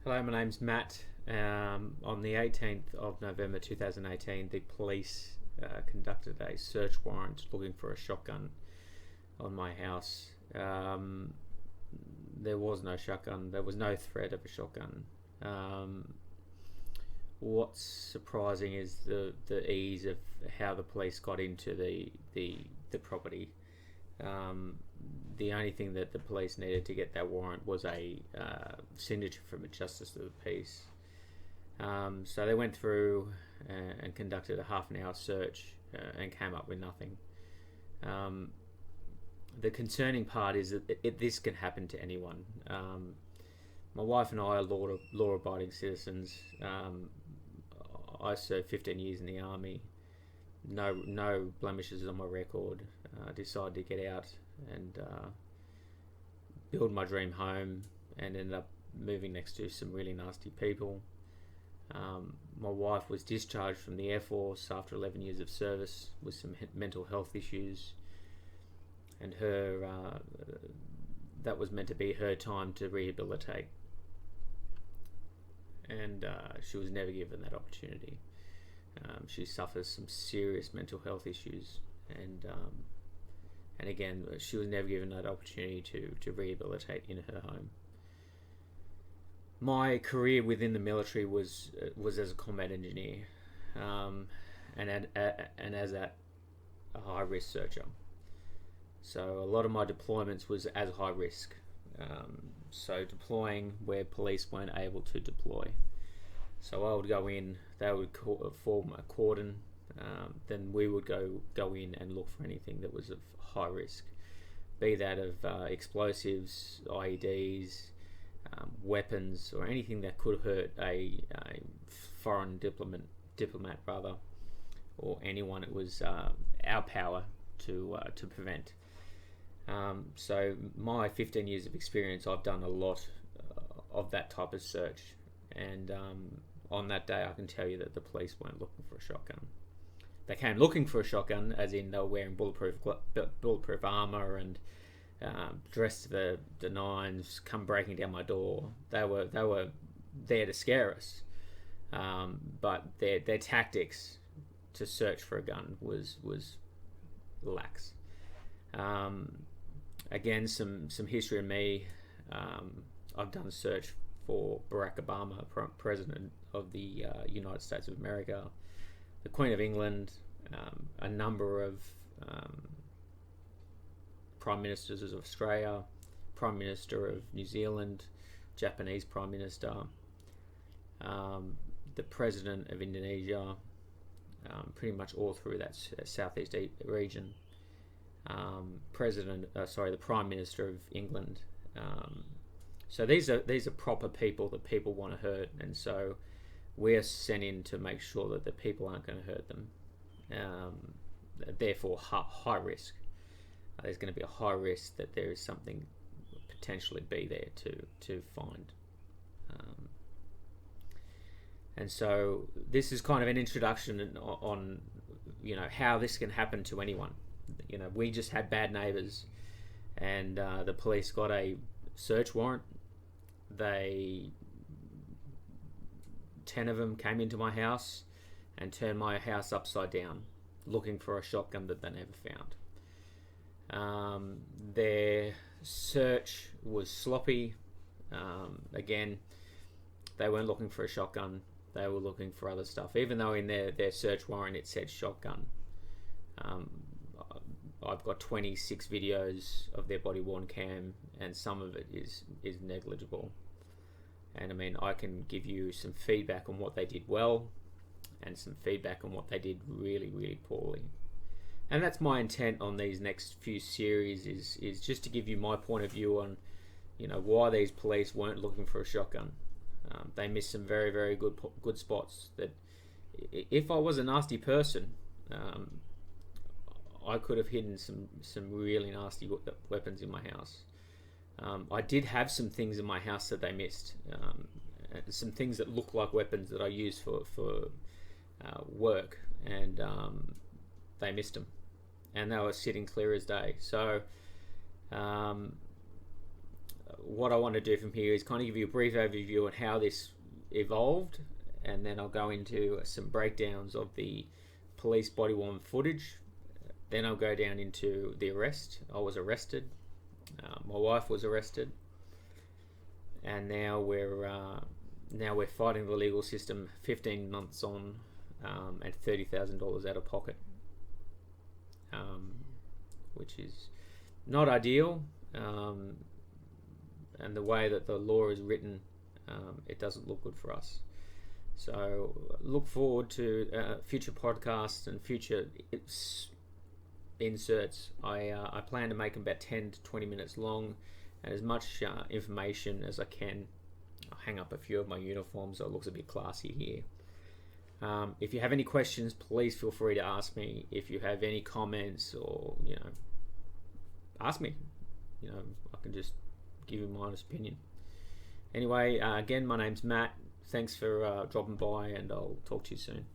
Hello, my name's Matt. On the 18th of November 2018, the police conducted a search warrant looking for a shotgun on my house. There was no shotgun. There was no threat of a shotgun. What's surprising is the ease of how the police got into the property. The only thing that the police needed to get that warrant was a signature from a justice of the peace. So they went through and conducted a half an hour search and came up with nothing. The concerning part is that this can happen to anyone. My wife and I are law-abiding citizens. I served 15 years in the army. No blemishes on my record. Decided to get out and build my dream home, and ended up moving next to some really nasty people. My wife was discharged from the Air Force after 11 years of service with some mental health issues, and that was meant to be her time to rehabilitate, and she was never given that opportunity. She suffers some serious mental health issues, and again, she was never given that opportunity to rehabilitate in her home. My career within the military was as a combat engineer, and as a high risk searcher. So a lot of my deployments was as high risk. So deploying where police weren't able to deploy. So I would go in, they would form a cordon, then we would go in and look for anything that was of high risk, be that of explosives, IEDs, weapons, or anything that could hurt a foreign diplomat rather, or anyone it was our power to prevent. So my 15 years of experience, I've done a lot of that type of search, and on that day I can tell you that the police weren't looking for a shotgun. They came looking for a shotgun, as in they were wearing bulletproof armour and dressed to the nines, come breaking down my door. They were there to scare us, but their tactics to search for a gun was lax. Again, some history of me. I've done a search for Barack Obama, President of the United States of America, the Queen of England, a number of Prime Ministers of Australia, Prime Minister of New Zealand, Japanese Prime Minister, the President of Indonesia, pretty much all through that Southeast region. The Prime Minister of England. So these are proper people that people want to hurt, and so we're sent in to make sure that the people aren't going to hurt them. Therefore, high risk. There's going to be a high risk that there is something potentially be there to find. And so this is kind of an introduction on how this can happen to anyone. We just had bad neighbours, and the police got a search warrant. 10 of them came into my house and turned my house upside down, looking for a shotgun that they never found. Their search was sloppy. Again, they weren't looking for a shotgun. They were looking for other stuff, even though in their search warrant it said shotgun. I've got 26 videos of their body-worn cam, and some of it is negligible. And I mean, I can give you some feedback on what they did well, and some feedback on what they did really, really poorly. And that's my intent on these next few series is just to give you my point of view on, why these police weren't looking for a shotgun. They missed some very, very good spots that, if I was a nasty person, I could have hidden some really nasty weapons in my house. I did have some things in my house that they missed. Some things that look like weapons that I use for work, and they missed them, and they were sitting clear as day. So what I want to do from here is kind of give you a brief overview on how this evolved, and then I'll go into some breakdowns of the police body-worn footage. Then I'll go down into the arrest. I was arrested. My wife was arrested, and now we're fighting the legal system. 15 months on, and $30,000 out of pocket, which is not ideal. And the way that the law is written, it doesn't look good for us. So look forward to future podcasts and future inserts. I plan to make them about 10 to 20 minutes long, and as much information as I can. I'll hang up a few of my uniforms so it looks a bit classy here. If you have any questions, please feel free to ask me. If you have any comments, or ask me. I can just give you my honest opinion. Anyway, again, my name's Matt. Thanks for dropping by, and I'll talk to you soon.